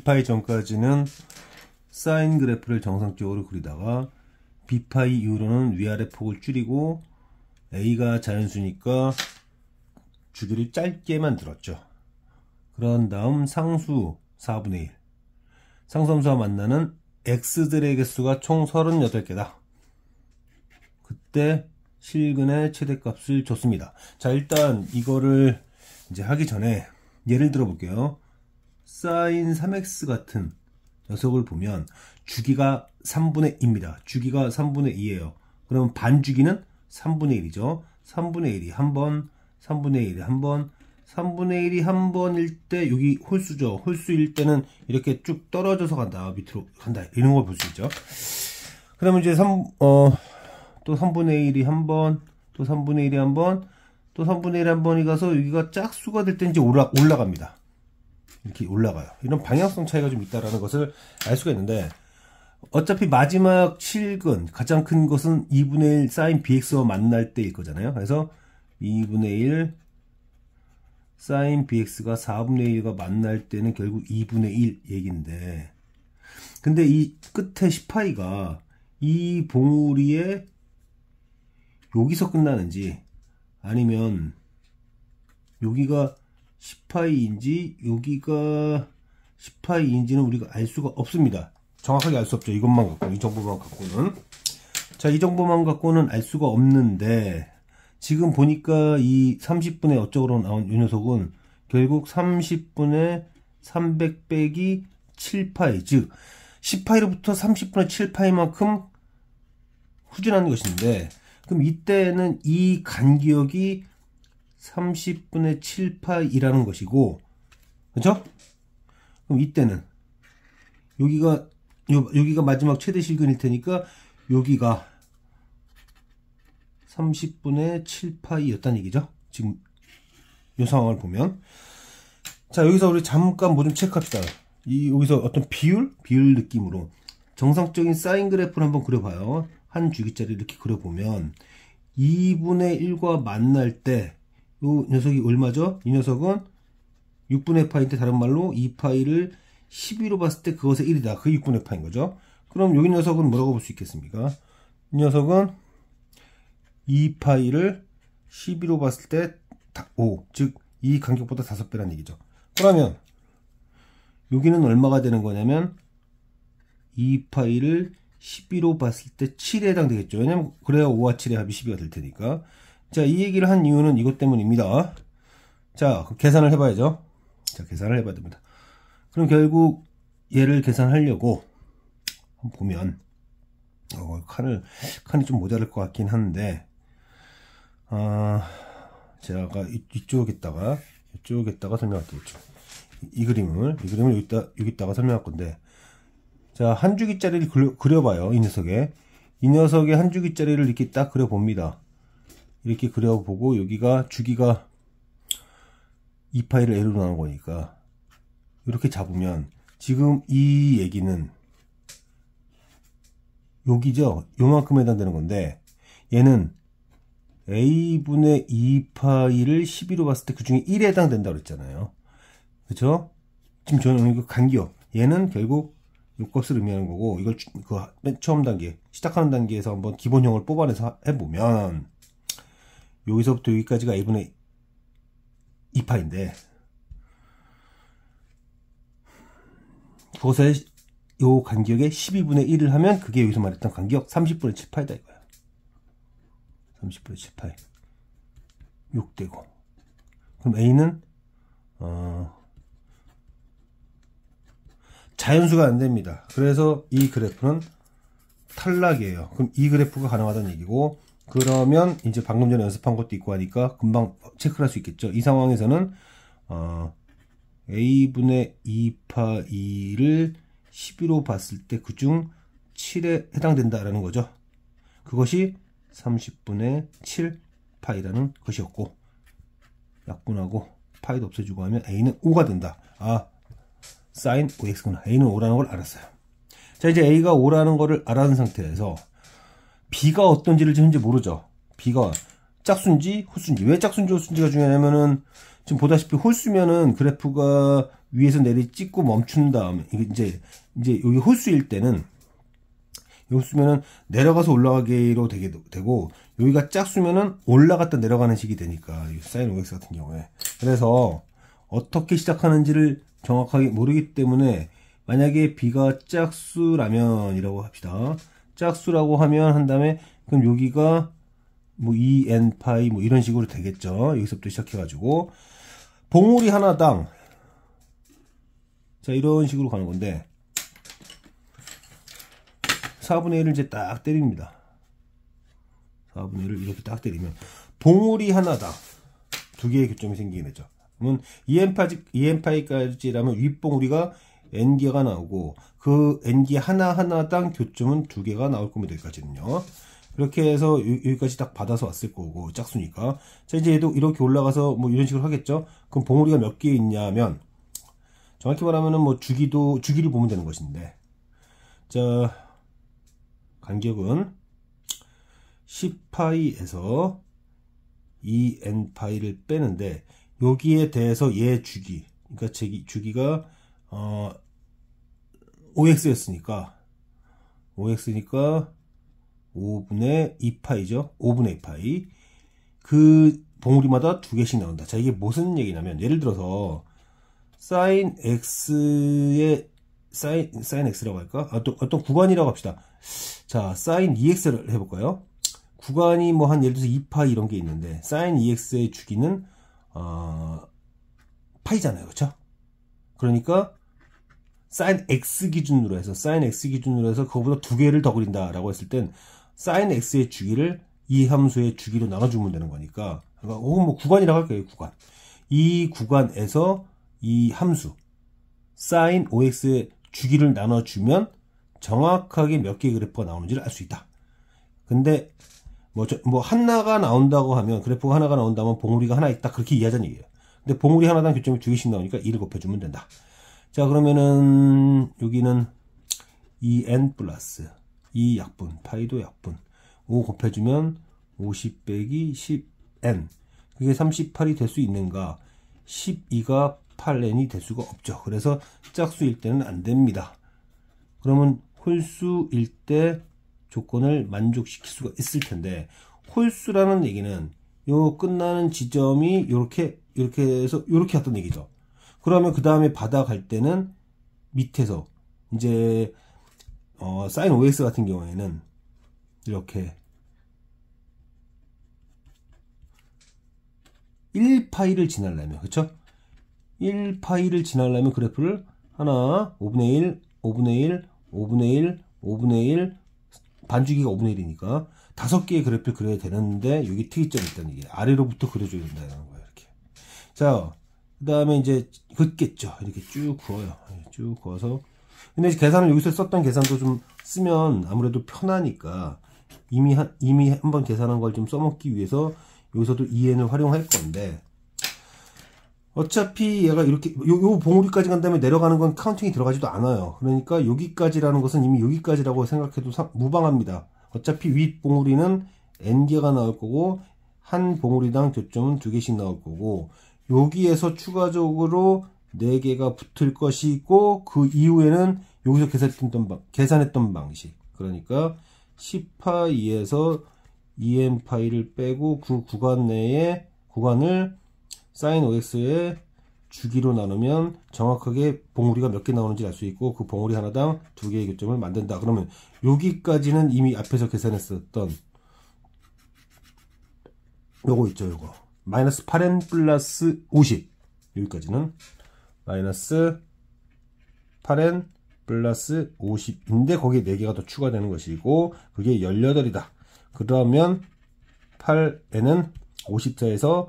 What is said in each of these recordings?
B파이 전까지는 사인 그래프를 정상적으로 그리다가 B파이 이후로는 위아래 폭을 줄이고 A가 자연수니까 주기를 짧게 만들었죠. 그런 다음 상수 4분의 1 상수함수와 만나는 x들의 개수가 총 38개다. 그때 실근의 최대값을 줬습니다. 자, 일단 이거를 이제 하기 전에 예를 들어 볼게요. 사인 3x 같은 녀석을 보면 주기가 3분의 2입니다. 주기가 3분의 2예요. 그러면 반주기는 3분의 1이죠. 3분의 1이 한 번, 3분의 1이 한 번, 3분의 1이 한 번일 때 여기 홀수죠. 홀수일 때는 이렇게 쭉 떨어져서 간다. 밑으로 간다. 이런 걸 볼 수 있죠. 그러면 이제 또 3분의 1이 한 번, 또 3분의 1이 한 번, 또 3분의 1이 한 번이 가서 여기가 짝수가 될 때 이제 올라갑니다. 이렇게 올라가요. 이런 방향성 차이가 좀 있다라는 것을 알 수가 있는데, 어차피 마지막 실근 가장 큰 것은 2분의 1 사인 bx와 만날 때일 거잖아요. 그래서 2분의 1 사인 bx가 4분의 1과 만날 때는 결국 2분의 1 얘기인데, 근데 이 끝에 10파이가 이 봉우리에 여기서 끝나는지 아니면 여기가 10파이인지 여기가 10파이인지는 우리가 알 수가 없습니다. 정확하게 알 수 없죠. 이것만 갖고, 이 정보만 갖고는. 자, 이 정보만 갖고는 알 수가 없는데, 지금 보니까 이 30분의 어쩌고로 나온 이 녀석은 결국 30분의 300 빼기 7파이, 즉 10파이로부터 30분의 7파이만큼 후진하는 것인데, 그럼 이때는 이 간기역이 30분의 7파이라는 것이고, 그렇죠? 그럼 이때는 여기가 마지막 최대 실근일 테니까 여기가 30분의 7파이였다는 얘기죠. 지금 이 상황을 보면. 자, 여기서 우리 잠깐 뭐 좀 체크합시다. 여기서 어떤 비율 느낌으로 정상적인 사인 그래프를 한번 그려봐요. 한 주기짜리 이렇게 그려보면 2분의 1과 만날 때 이 녀석이 얼마죠? 이 녀석은 6분의 파인데 다른 말로 2파이를 12로 봤을 때 그것의 1이다. 그 6분의 파인 거죠. 그럼 여기 녀석은 뭐라고 볼 수 있겠습니까? 이 녀석은 2파이를 12로 봤을 때 5, 즉 이 간격보다 5배라는 얘기죠. 그러면 여기는 얼마가 되는 거냐면 2파이를 12로 봤을 때 7에 해당되겠죠. 왜냐면 그래야 5와 7의 합이 12가 될 테니까. 자, 이 얘기를 한 이유는 이것 때문입니다. 자, 계산을 해봐야죠. 자, 계산을 해봐야 됩니다. 그럼 결국 얘를 계산하려고 한번 보면 칸이 좀 모자랄 것 같긴 한데, 제가 이쪽에다가 설명할게요. 이 그림을 여기다가 설명할 건데, 자, 한 주기짜리를 그려봐요. 이 녀석의 한 주기짜리를 이렇게 딱 그려봅니다. 이렇게 그려보고 여기가 주기가 2파이를 L로 나온 거니까 이렇게 잡으면 지금 이 얘기는 여기죠. 요만큼 해당되는 건데, 얘는 A분의 2파이를 12로 봤을 때 그 중에 1에 해당된다고 그랬잖아요. 그쵸? 지금 저는 이거 간기역. 얘는 결국 요 값을 의미하는 거고, 이걸 맨 처음 단계, 시작하는 단계에서 한번 기본형을 뽑아내서 해보면, 여기서부터 여기까지가 A분의 2파인데, 그것에 요 간격에 12분의 1을 하면 그게 여기서 말했던 간격 30분의 7파이다 이거야. 30분의 7파이 6되고, 그럼 A는 자연수가 안됩니다. 그래서 이 그래프는 탈락이에요. 그럼 이 그래프가 가능하다는 얘기고, 그러면 이제 방금 전에 연습한 것도 있고 하니까 금방 체크를 할 수 있겠죠. 이 상황에서는 A분의 2파이를 12로 봤을 때 그중 7에 해당된다라는 거죠. 그것이 30분의 7파이라는 것이었고, 약분하고 파이도 없애주고 하면 A는 5가 된다. 사인 5x구나. A는 5라는 걸 알았어요. 자, 이제 A가 5라는 거를 알아낸 상태에서 B가 어떤지를 현재 모르죠. B가 짝수인지 홀수인지. 왜 짝수인지 홀수인지가 중요하냐면은 지금 보다시피 홀수면은 그래프가 위에서 내리 찍고 멈춘 다음에 이제 여기 홀수일 때는 홀수면은 내려가서 올라가기로 되고 여기가 짝수면은 올라갔다 내려가는 식이 되니까 사인 OX 같은 경우에 그래서 어떻게 시작하는지를 정확하게 모르기 때문에 만약에 B가 짝수라면이라고 합시다. 짝수라고 한 다음에 그럼 여기가 뭐 2n 파이 뭐 이런 식으로 되겠죠. 여기서부터 시작해가지고 봉우리 하나당 자 이런 식으로 가는 건데 4분의 1을 이제 딱 때립니다. 4분의 1을 이렇게 딱 때리면 봉우리 하나당 두 개의 교점이 생기게 되죠. 그러면 2n파이까지라면 윗봉우리가 n개가 나오고 그 n개 하나하나당 교점은 두 개가 나올 겁니다. 여기까지는요. 이렇게 해서 여기까지 딱 받아서 왔을 거고 짝수니까 자 이제 얘도 이렇게 올라가서 뭐 이런 식으로 하겠죠. 그럼 봉우리가 몇 개 있냐면 정확히 말하면은 뭐 주기를 보면 되는 것인데 자 간격은 10파이에서 2n파이를 빼는데 여기에 대해서 얘 주기 그러니까 주기가 OX였으니까 5분의 2파이죠. 5분의 2파이. 그 봉우리마다 두 개씩 나온다. 자, 이게 무슨 얘기냐면, 예를 들어서, 사인 X라고 할까? 어떤 구간이라고 합시다. 자, 사인 EX를 해볼까요? 구간이 뭐 예를 들어서 2파이 이런 게 있는데, 사인 EX의 주기는, 파이잖아요. 그쵸? 그러니까, 사인 X 기준으로 해서 그거보다 두 개를 더 그린다라고 했을 땐, 사인 X의 주기를 이 함수의 주기로 나눠주면 되는 거니까 그러니까 혹은 뭐 구간이라고 할게요. 구간 이 구간에서 이 함수 사인 OX의 주기를 나눠주면 정확하게 몇 개의 그래프가 나오는지를 알 수 있다. 근데 뭐 하나가 나온다고 하면 그래프가 하나가 나온다면 봉우리가 하나 있다 그렇게 이해하자는 얘기예요. 근데 봉우리 하나당 교점이 두 개씩 나오니까 2를 곱해주면 된다. 자 그러면은 여기는 2n 플러스 2 약분, 파이도 약분 5 곱해주면 50 빼기 10n 그게 38이 될 수 있는가 12가 8n이 될 수가 없죠. 그래서 짝수일 때는 안 됩니다. 그러면 홀수일 때 조건을 만족시킬 수가 있을 텐데 홀수라는 얘기는 요 끝나는 지점이 이렇게 해서 이렇게 왔던 얘기죠. 그러면 그 다음에 받아갈 때는 밑에서 이제 사인 OX 같은 경우에는 이렇게 1파이를 지나려면 그쵸? 1파이를 지나려면 그래프를 하나 5분의 1, 5분의 1, 5분의 1, 5분의 1 반주기가 5분의 1이니까 5개의 그래프를 그려야 되는데 여기 특이점이 있다는 얘기예요. 아래로부터 그려줘야 된다는 거예요. 이렇게. 자, 그 다음에 이제 긋겠죠. 이렇게 쭉 그어요. 쭉 그어서 근데 계산을 여기서 썼던 계산도 좀 쓰면 아무래도 편하니까 이미 한번 계산한 걸 좀 써먹기 위해서 여기서도 2n을 활용할 건데 어차피 얘가 이렇게 요 봉우리까지 간 다음에 내려가는 건 카운팅이 들어가지도 않아요. 그러니까 여기까지라는 것은 이미 여기까지라고 생각해도 무방합니다. 어차피 윗 봉우리는 n개가 나올 거고 한 봉우리당 교점은 2개씩 나올 거고 여기에서 추가적으로 4개가 붙을 것이고 그 이후에는 여기서 계산했던 방식 그러니까 10파이에서 2n파이를 빼고 그 구간 내에 구간을 사인 OX의 주기로 나누면 정확하게 봉우리가 몇 개 나오는지 알 수 있고 그 봉우리 하나당 2개의 교점을 만든다. 그러면 여기까지는 이미 앞에서 계산했었던 요거 있죠. 요거 마이너스 8n 플러스 50 여기까지는 마이너스 8n 플러스 50인데 거기에 4개가 더 추가되는 것이고 그게 18이다. 그러면 8n은 54에서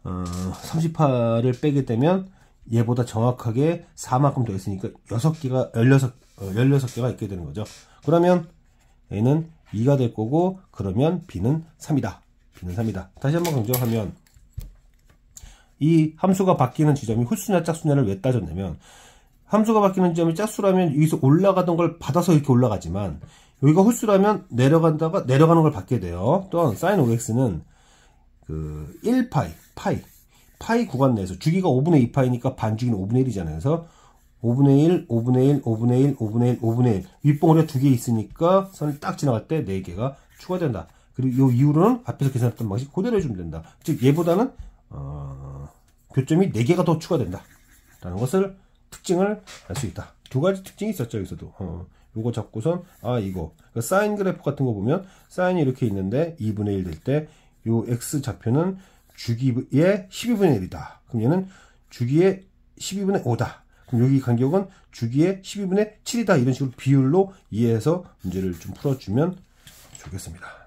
38을 빼게 되면 얘보다 정확하게 4만큼 더 있으니까 16개가 있게 되는 거죠. 그러면 A는 2가 될 거고 그러면 B는 3이다. B는 3이다. 다시 한번 강조하면 이 함수가 바뀌는 지점이 홀수냐 짝수냐를 왜 따졌냐면 함수가 바뀌는 지점이 짝수라면 여기서 올라가던 걸 받아서 이렇게 올라가지만 여기가 홀수라면 내려가는 걸 받게 돼요. 또한 sin OX는 그 1파이 파이 구간 내에서 주기가 5분의 2 파이니까 반주기는 5분의 1이잖아요. 그래서 5분의 1, 5분의 1, 5분의 1, 5분의 1, 5분의 1. 윗봉우리가 2개 있으니까 선을 딱 지나갈 때 4개가 추가된다. 그리고 이 이후로는 앞에서 계산했던 방식 그대로 해주면 된다. 즉 얘보다는 교점이 4개가 더 추가된다. 라는 것을 특징을 알 수 있다. 두 가지 특징이 있었죠. 여기서도. 요거 잡고선 이거 그러니까 사인 그래프 같은 거 보면 사인이 이렇게 있는데 2분의 1 될 때 요 x 좌표는 주기의 12분의 1이다. 그럼 얘는 주기의 12분의 5다. 그럼 여기 간격은 주기의 12분의 7이다. 이런 식으로 비율로 이해해서 문제를 좀 풀어주면 좋겠습니다.